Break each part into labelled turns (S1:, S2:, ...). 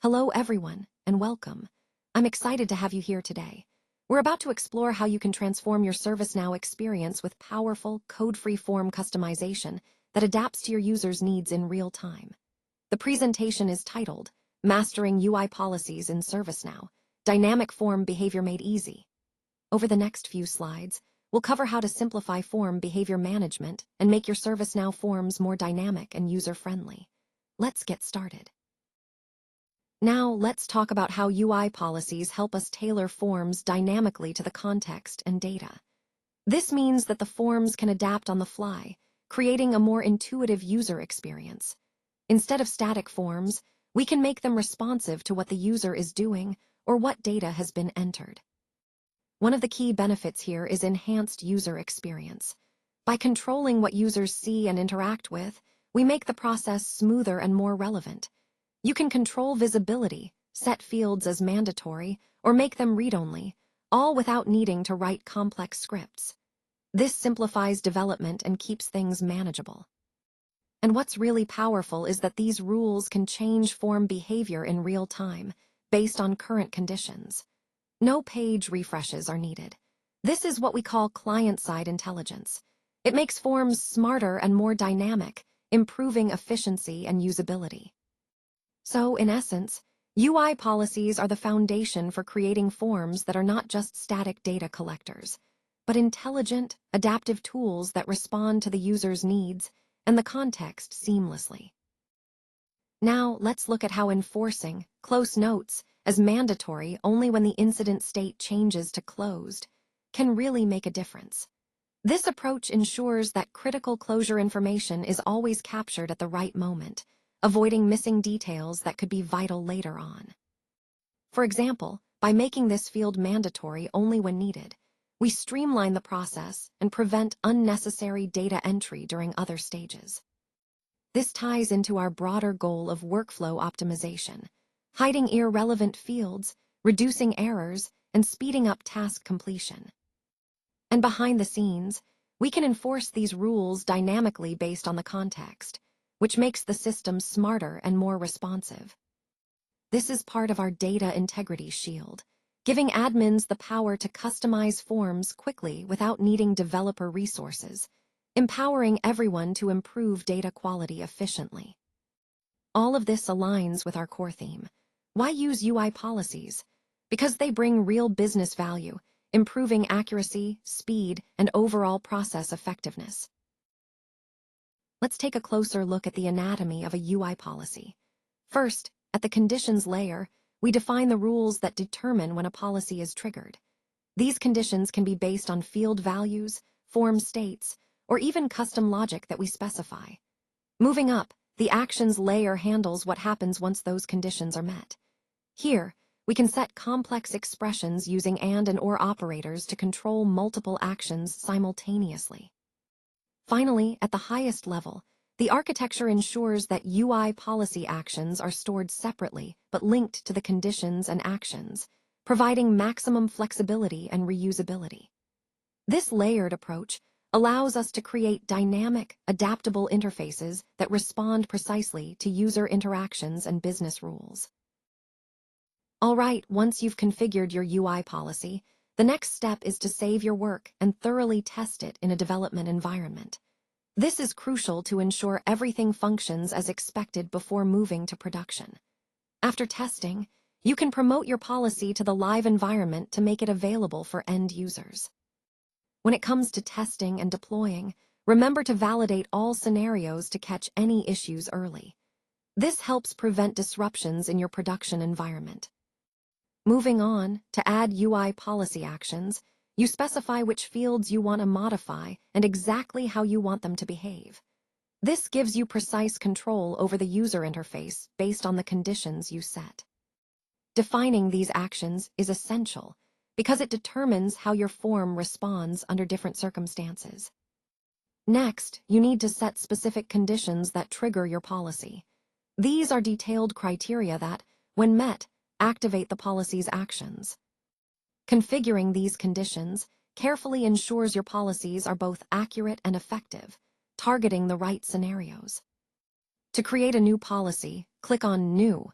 S1: Hello everyone, and welcome. I'm excited to have you here today. We're about to explore how you can transform your ServiceNow experience with powerful, code-free form customization that adapts to your users' needs in real time. The presentation is titled, Mastering UI Policies in ServiceNow, Dynamic Form Behavior Made Easy. Over the next few slides, we'll cover how to simplify form behavior management and make your ServiceNow forms more dynamic and user-friendly. Let's get started. Now, let's talk about how UI policies help us tailor forms dynamically to the context and data. This means that the forms can adapt on the fly, creating a more intuitive user experience. Instead of static forms, we can make them responsive to what the user is doing or what data has been entered. One of the key benefits here is enhanced user experience. By controlling what users see and interact with, we make the process smoother and more relevant. You can control visibility, set fields as mandatory, or make them read-only, all without needing to write complex scripts. This simplifies development and keeps things manageable. And what's really powerful is that these rules can change form behavior in real time, based on current conditions. No page refreshes are needed. This is what we call client-side intelligence. It makes forms smarter and more dynamic, improving efficiency and usability. So, in essence, UI policies are the foundation for creating forms that are not just static data collectors, but intelligent, adaptive tools that respond to the user's needs and the context seamlessly. Now, let's look at how enforcing close notes as mandatory only when the incident state changes to closed can really make a difference. This approach ensures that critical closure information is always captured at the right moment, avoiding missing details that could be vital later on. For example, by making this field mandatory only when needed, we streamline the process and prevent unnecessary data entry during other stages. This ties into our broader goal of workflow optimization, hiding irrelevant fields, reducing errors, and speeding up task completion. And behind the scenes, we can enforce these rules dynamically based on the context, which makes the system smarter and more responsive. This is part of our data integrity shield, giving admins the power to customize forms quickly without needing developer resources, empowering everyone to improve data quality efficiently. All of this aligns with our core theme. Why use UI policies? Because they bring real business value, improving accuracy, speed, and overall process effectiveness. Let's take a closer look at the anatomy of a UI policy. First, at the conditions layer, we define the rules that determine when a policy is triggered. These conditions can be based on field values, form states, or even custom logic that we specify. Moving up, the actions layer handles what happens once those conditions are met. Here, we can set complex expressions using and or operators to control multiple actions simultaneously. Finally, at the highest level, the architecture ensures that UI policy actions are stored separately but linked to the conditions and actions, providing maximum flexibility and reusability. This layered approach allows us to create dynamic, adaptable interfaces that respond precisely to user interactions and business rules. All right, once you've configured your UI policy, the next step is to save your work and thoroughly test it in a development environment. This is crucial to ensure everything functions as expected before moving to production. After testing, you can promote your policy to the live environment to make it available for end users. When it comes to testing and deploying, remember to validate all scenarios to catch any issues early. This helps prevent disruptions in your production environment. Moving on, to add UI policy actions, you specify which fields you want to modify and exactly how you want them to behave. This gives you precise control over the user interface based on the conditions you set. Defining these actions is essential because it determines how your form responds under different circumstances. Next, you need to set specific conditions that trigger your policy. These are detailed criteria that, when met, activate the policy's actions. Configuring these conditions carefully ensures your policies are both accurate and effective, targeting the right scenarios. To create a new policy, click on New.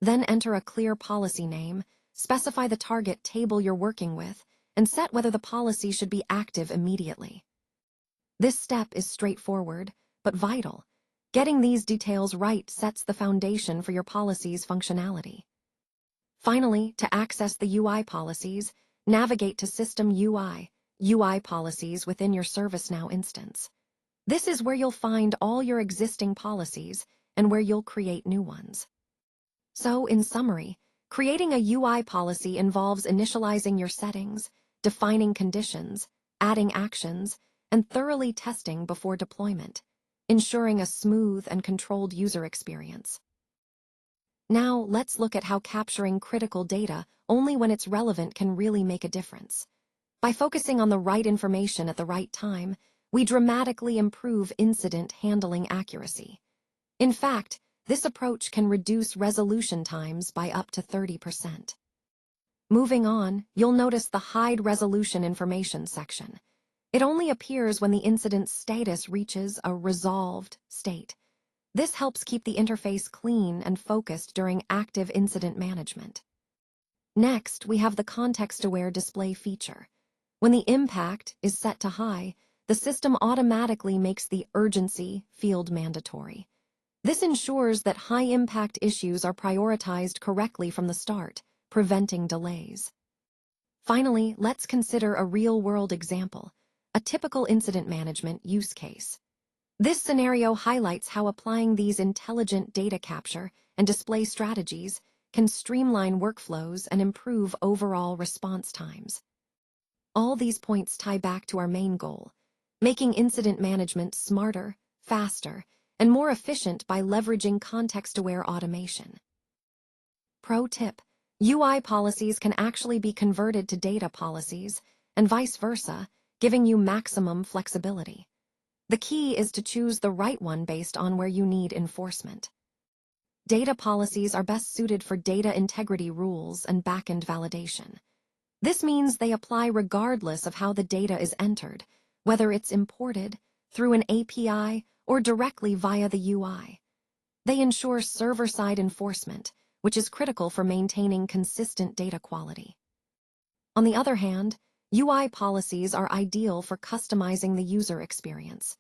S1: Then enter a clear policy name, specify the target table you're working with, and set whether the policy should be active immediately. This step is straightforward, but vital. Getting these details right sets the foundation for your policy's functionality. Finally, to access the UI policies, navigate to System UI policies within your ServiceNow instance. This is where you'll find all your existing policies and where you'll create new ones. So, in summary, creating a UI policy involves initializing your settings, defining conditions, adding actions, and thoroughly testing before deployment, ensuring a smooth and controlled user experience. Now, let's look at how capturing critical data only when it's relevant can really make a difference. By focusing on the right information at the right time, we dramatically improve incident handling accuracy. In fact, this approach can reduce resolution times by up to 30%. Moving on, you'll notice the Hide Resolution Information section. It only appears when the incident's status reaches a resolved state. This helps keep the interface clean and focused during active incident management. Next, we have the Context-Aware Display feature. When the impact is set to high, the system automatically makes the urgency field mandatory. This ensures that high-impact issues are prioritized correctly from the start, preventing delays. Finally, let's consider a real-world example, a typical incident management use case. This scenario highlights how applying these intelligent data capture and display strategies can streamline workflows and improve overall response times. All these points tie back to our main goal, making incident management smarter, faster, and more efficient by leveraging context-aware automation. Pro tip: UI policies can actually be converted to data policies, and vice versa, giving you maximum flexibility. The key is to choose the right one based on where you need enforcement. Data policies are best suited for data integrity rules and backend validation. This means they apply regardless of how the data is entered, whether it's imported, through an API, or directly via the UI. They ensure server-side enforcement, which is critical for maintaining consistent data quality. On the other hand, UI policies are ideal for customizing the user experience.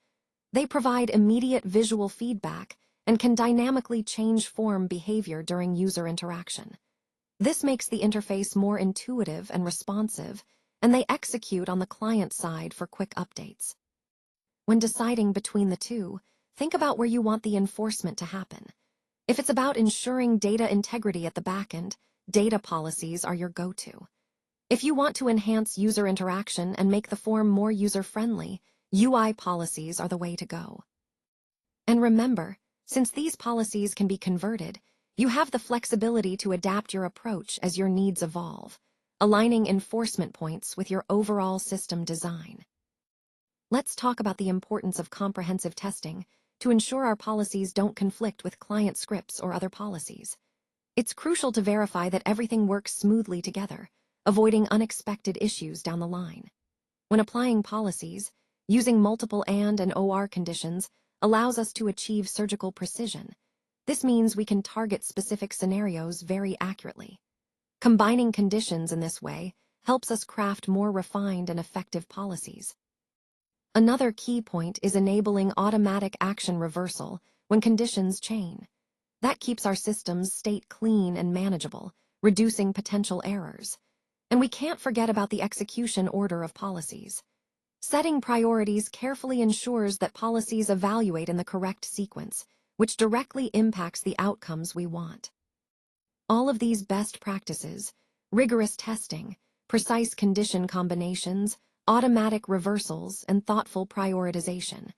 S1: They provide immediate visual feedback and can dynamically change form behavior during user interaction. This makes the interface more intuitive and responsive, and they execute on the client side for quick updates. When deciding between the two, think about where you want the enforcement to happen. If it's about ensuring data integrity at the backend, data policies are your go-to. If you want to enhance user interaction and make the form more user-friendly, UI policies are the way to go. And remember, since these policies can be converted, you have the flexibility to adapt your approach as your needs evolve, aligning enforcement points with your overall system design. Let's talk about the importance of comprehensive testing to ensure our policies don't conflict with client scripts or other policies. It's crucial to verify that everything works smoothly together, avoiding unexpected issues down the line. When applying policies, using multiple and OR conditions allows us to achieve surgical precision. This means we can target specific scenarios very accurately. Combining conditions in this way helps us craft more refined and effective policies. Another key point is enabling automatic action reversal when conditions change. That keeps our system's state clean and manageable, reducing potential errors. And we can't forget about the execution order of policies. Setting priorities carefully ensures that policies evaluate in the correct sequence, which directly impacts the outcomes we want. All of these best practices, rigorous testing, precise condition combinations, automatic reversals, and thoughtful prioritization,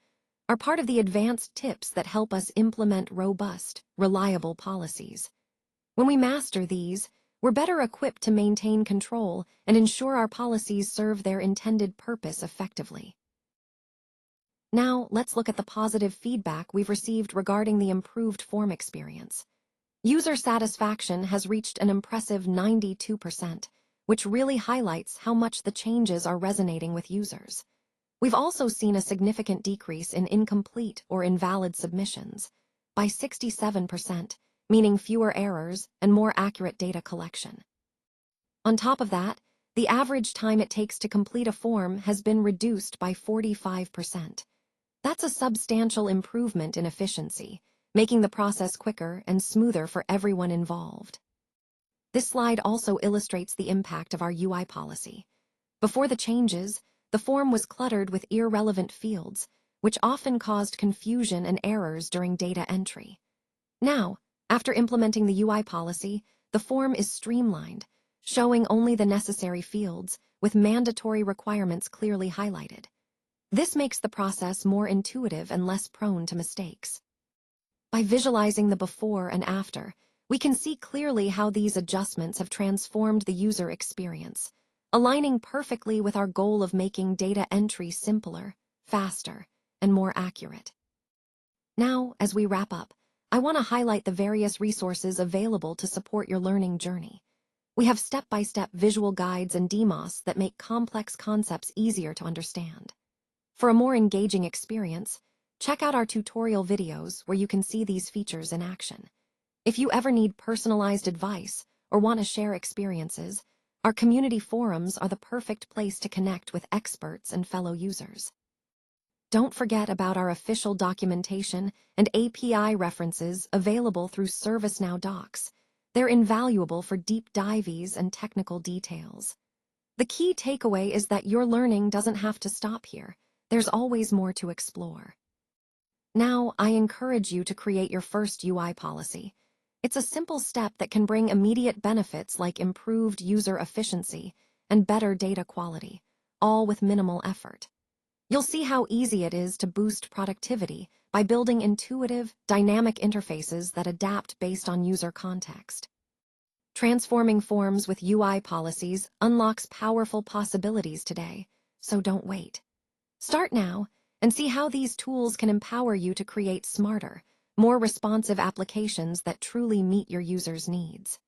S1: are part of the advanced tips that help us implement robust, reliable policies. When we master these, we're better equipped to maintain control and ensure our policies serve their intended purpose effectively. Now, let's look at the positive feedback we've received regarding the improved form experience. User satisfaction has reached an impressive 92%, which really highlights how much the changes are resonating with users. We've also seen a significant decrease in incomplete or invalid submissions. By 67%, meaning fewer errors and more accurate data collection. On top of that, the average time it takes to complete a form has been reduced by 45%. That's a substantial improvement in efficiency, making the process quicker and smoother for everyone involved. This slide also illustrates the impact of our UI policy. Before the changes, the form was cluttered with irrelevant fields, which often caused confusion and errors during data entry. Now, after implementing the UI policy, the form is streamlined, showing only the necessary fields, with mandatory requirements clearly highlighted. This makes the process more intuitive and less prone to mistakes. By visualizing the before and after, we can see clearly how these adjustments have transformed the user experience, aligning perfectly with our goal of making data entry simpler, faster, and more accurate. Now, as we wrap up, I want to highlight the various resources available to support your learning journey. We have step-by-step visual guides and demos that make complex concepts easier to understand. For a more engaging experience, check out our tutorial videos where you can see these features in action. If you ever need personalized advice or want to share experiences, our community forums are the perfect place to connect with experts and fellow users. Don't forget about our official documentation and API references available through ServiceNow docs. They're invaluable for deep dives and technical details. The key takeaway is that your learning doesn't have to stop here. There's always more to explore. Now, I encourage you to create your first UI policy. It's a simple step that can bring immediate benefits like improved user efficiency and better data quality, all with minimal effort. You'll see how easy it is to boost productivity by building intuitive, dynamic interfaces that adapt based on user context. Transforming forms with UI policies unlocks powerful possibilities today, so don't wait. Start now and see how these tools can empower you to create smarter, more responsive applications that truly meet your users' needs.